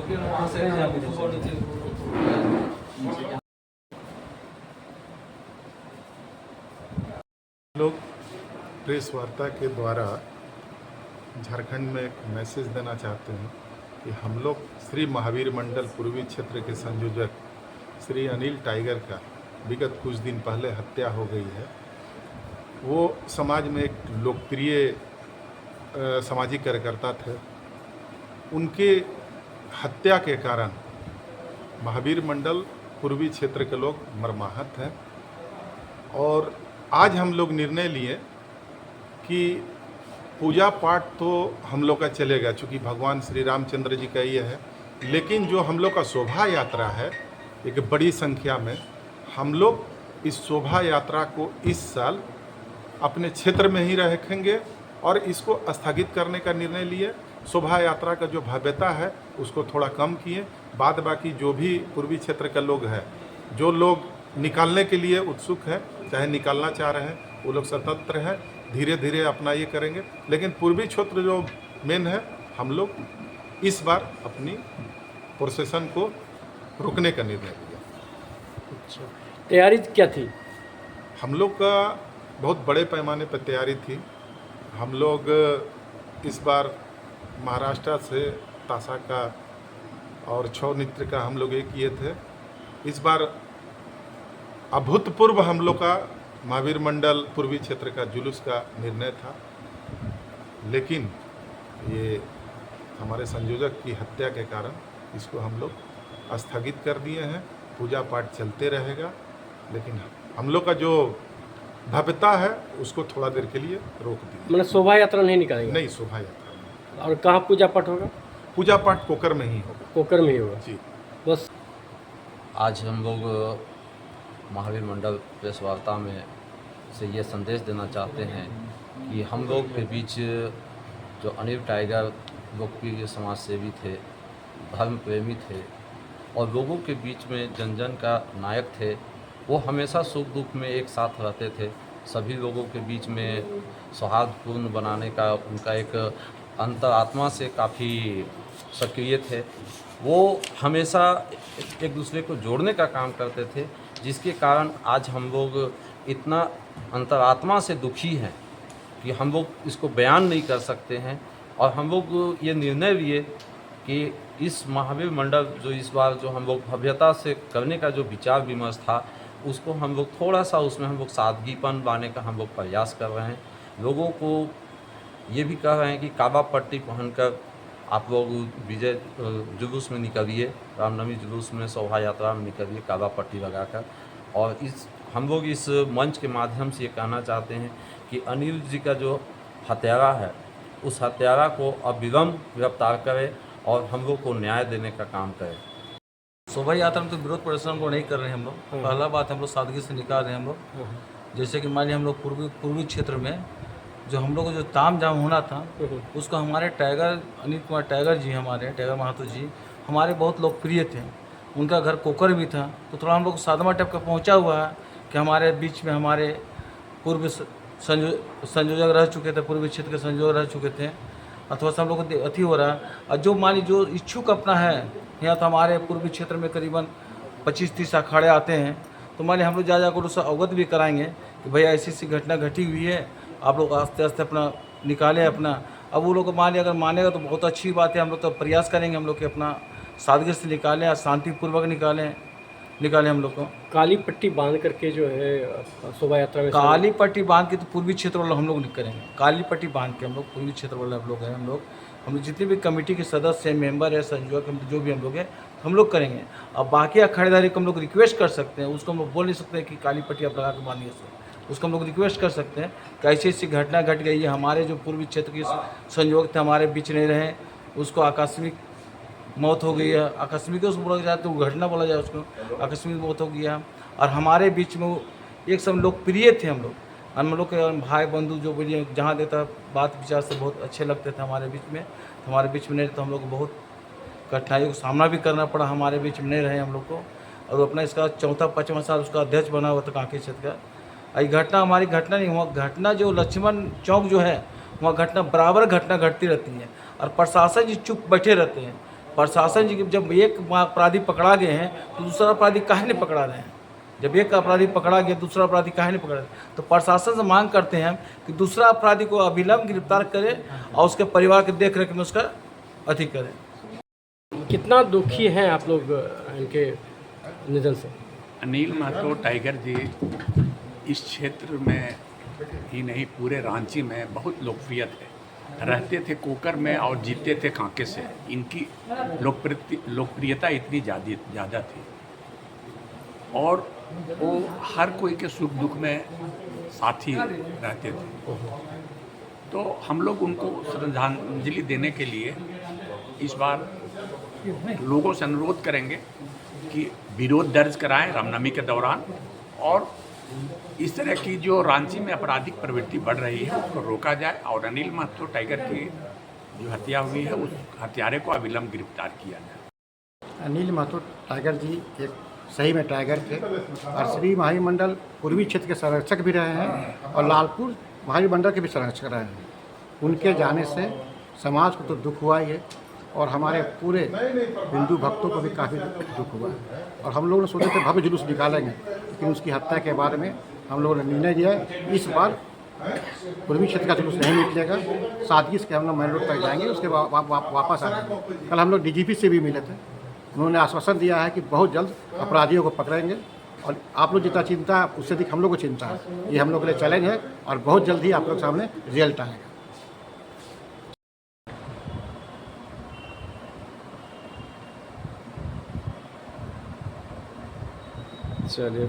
लोग प्रेस वार्ता के द्वारा झारखंड में एक मैसेज देना चाहते हैं कि हम लोग श्री महावीर मंडल पूर्वी क्षेत्र के संयोजक श्री अनिल टाइगर का विगत कुछ दिन पहले हत्या हो गई है। वो समाज में एक लोकप्रिय सामाजिक कार्यकर्ता थे। उनके हत्या के कारण महावीर मंडल पूर्वी क्षेत्र के लोग मर्माहत हैं और आज हम लोग निर्णय लिए कि पूजा पाठ तो हम लोग का चलेगा, चूँकि भगवान श्री रामचंद्र जी का ये है, लेकिन जो हम लोग का शोभा यात्रा है एक बड़ी संख्या में, हम लोग इस शोभा यात्रा को इस साल अपने क्षेत्र में ही रखेंगे और इसको स्थगित करने का निर्णय लिए। शोभा यात्रा का जो भव्यता है उसको थोड़ा कम किए, बाद बाकी जो भी पूर्वी क्षेत्र के लोग हैं, जो लोग निकालने के लिए उत्सुक है, चाहे निकालना चाह रहे हैं, वो लोग स्वतंत्र हैं, धीरे धीरे अपना ये करेंगे। लेकिन पूर्वी क्षेत्र जो मेन है, हम लोग इस बार अपनी प्रोसेसन को रोकने का निर्णय लिया। अच्छा, तैयारी क्या थी? हम लोग का बहुत बड़े पैमाने पर तैयारी थी। हम लोग इस बार महाराष्ट्र से ताशा का और छौ नृत्य का हम लोग ये किए थे। इस बार अभूतपूर्व हम लोग का महावीर मंडल पूर्वी क्षेत्र का जुलूस का निर्णय था, लेकिन ये हमारे संयोजक की हत्या के कारण इसको हम लोग स्थगित कर दिए हैं। पूजा पाठ चलते रहेगा, लेकिन हम लोग का जो भव्यता है उसको थोड़ा देर के लिए रोक दिया। मतलब शोभा यात्रा नहीं निकालेंगे? नहीं, शोभा यात्रा नहीं। और कहाँ पूजा पाठ होगा? पूजा पाठ कोकर में ही होगा। कोकर में ही होगा जी। बस आज हम लोग महावीर मंडल प्रेस वार्ता में से ये संदेश देना चाहते हैं कि हम लोग के बीच जो अनिल टाइगर लोकप्रिय समाज सेवी थे, धर्म प्रेमी थे और लोगों के बीच में जन जन का नायक थे। वो हमेशा सुख दुख में एक साथ रहते थे। सभी लोगों के बीच में सौहार्दपूर्ण बनाने का उनका एक अंतरात्मा से काफ़ी सक्रिय थे। वो हमेशा एक दूसरे को जोड़ने का काम करते थे, जिसके कारण आज हम लोग इतना अंतरात्मा से दुखी हैं कि हम लोग इसको बयान नहीं कर सकते हैं। और हम लोग ये निर्णय लिए कि इस महावीर मंडल जो इस बार जो हम लोग भव्यता से करने का जो विचार विमर्श था, उसको हम लोग थोड़ा सा उसमें हम लोग सादगीपन लाने का हम लोग प्रयास कर रहे हैं। लोगों को ये भी कह रहे हैं कि काबा पट्टी पहनकर आप लोग विजय जुलूस में निकलिए, रामनवमी जुलूस में, शोभा यात्रा में निकलिए काबा पट्टी लगाकर। और हम लोग इस मंच के माध्यम से ये कहना चाहते हैं कि अनिल जी का जो हत्यारा है, उस हत्यारा को अविलंब गिरफ्तार करें और हम लोग को न्याय देने का काम करें। शोभा यात्रा में तो विरोध प्रदर्शन को नहीं कर रहे हैं हम लोग। पहला बात हम लोग सादगी से निकाल रहे हैं हम लोग। जैसे कि मान लीजिए हम लोग पूर्वी क्षेत्र में जो हम लोग को जो ताम झाम होना था, उसको हमारे टाइगर अनिल कुमार टाइगर जी, हमारे टाइगर महतो जी हमारे बहुत लोकप्रिय थे। उनका घर कोकर भी था, तो थोड़ा हम लोग सादमा टाइप का पहुँचा हुआ है कि हमारे बीच में हमारे पूर्व संयोजक रह चुके थे, पूर्वी क्षेत्र के संयोजक रह चुके थे, अथवा सब लोग को अति हो रहा है। और जो मान लीजिए जो इच्छुक अपना है, यहाँ तो हमारे पूर्वी क्षेत्र में करीबन 25-30 अखाड़े आते हैं, तो मान लीजिए हम लोग जा जाकर उससे अवगत भी कराएंगे कि भैया ऐसी ऐसी घटना घटी हुई है, आप लोग आस्ते आस्ते अपना निकालें अपना। अब वो लोग को मान लिया, अगर मानेगा तो बहुत अच्छी बात है। हम लोग तो प्रयास करेंगे हम लोग कि अपना सादगी से निकालें और शांतिपूर्वक निकालें हम लोग को। काली पट्टी बांध करके जो है शोभा यात्रा में काली पट्टी बांध के तो पूर्वी क्षेत्र वाला हम लोग नहीं करेंगे। काली पट्टी बांध के हम लोग पूर्वी क्षेत्र वाले हम लोग हैं, हम लोग जितने भी कमेटी के सदस्य हैं, मेंबर है, संयोजक, जो भी हम लोग हैं, हम लोग करेंगे। अब बाकी अखाड़ेदारी को हम लोग रिक्वेस्ट कर सकते हैं, उसको हम लोग बोल नहीं सकते कि काली पट्टी आप लगा के बांधिए सर। उसको हम लोग रिक्वेस्ट कर सकते हैं कि ऐसी ऐसी घटना घट गई है, हमारे जो पूर्वी क्षेत्र के संयोजक थे हमारे बीच नहीं रहे, उसको आकस्मिक मौत हो गई है। आकस्मिक उसको बोला जाए तो घटना बोला जाए, उसको आकस्मिक मौत हो गया। और हमारे बीच में वो एक सब लोकप्रिय थे हम लोग के भाई बंधु, जो बोलिए जहाँ देता बात विचार से बहुत अच्छे लगते थे हमारे बीच में। तो हमारे बीच में नहीं, तो हम लोग को बहुत कठिनाइयों का सामना भी करना पड़ा, हमारे बीच में नहीं रहे हम लोग को। और अपना इसका 4-5वां साल उसका अध्यक्ष बना हुआ था कांकेर क्षेत्र का। ये घटना हमारी घटना नहीं हुआ, घटना जो लक्ष्मण चौक जो है वहाँ घटना बराबर घटना घटती रहती है और प्रशासन जी चुप बैठे रहते हैं। प्रशासन जी जब एक अपराधी पकड़ा गए हैं तो दूसरा अपराधी काहे नहीं पकड़ा रहे हैं? जब एक अपराधी पकड़ा गया दूसरा अपराधी काहे नहीं पकड़ा रहे? तो प्रशासन से मांग करते हैं कि दूसरा अपराधी को अविलंब गिरफ्तार करें और उसके परिवार के देख रेख में उसका अति करें। कितना दुखी हैं आप लोग इनके निधन से? अनिल महतो टाइगर जी इस क्षेत्र में ही नहीं पूरे रांची में बहुत लोकप्रिय थे। रहते थे कोकर में और जीते थे कांके से। इनकी लोकप्रियता इतनी ज़्यादा थी और वो हर कोई के सुख दुख में साथी रहते थे। तो हम लोग उनको श्रद्धांजलि देने के लिए इस बार लोगों से अनुरोध करेंगे कि विरोध दर्ज कराएं रामनवमी के दौरान और इस तरह की जो रांची में आपराधिक प्रवृत्ति बढ़ रही है उसको रोका जाए और अनिल महतो टाइगर की जो हत्या हुई है उस हत्यारे को अविलंब गिरफ्तार किया जाए। अनिल महतो टाइगर जी एक सही में टाइगर थे और श्री महावीर मंडल पूर्वी क्षेत्र के संरक्षक भी रहे हैं और लालपुर महावीर मंडल के भी संरक्षक रहे हैं। उनके जाने से समाज को तो दुख हुआ ही है और हमारे पूरे हिंदू भक्तों को भी काफ़ी दुख हुआ है और हम लोगों ने सोचे थे भव्य जुलूस निकालेंगे, लेकिन उसकी हत्या के बारे में हम लोगों ने निर्णय लिया है इस बार पूर्वी क्षेत्र का जुलूस नहीं निकलेगा। सादगी से हम लोग मेन रोड तक जाएंगे, उसके वापस आ जाएंगे। कल हम लोग डीजीपी से भी मिले थे, उन्होंने आश्वासन दिया है कि बहुत जल्द अपराधियों को पकड़ेंगे और आप लोग जितना चिंता उससे अधिक हम लोग को चिंता है। ये हम लोग के लिए चैलेंज है और बहुत जल्द ही आप लोग सामने रिजल्ट आएगा। चलिए।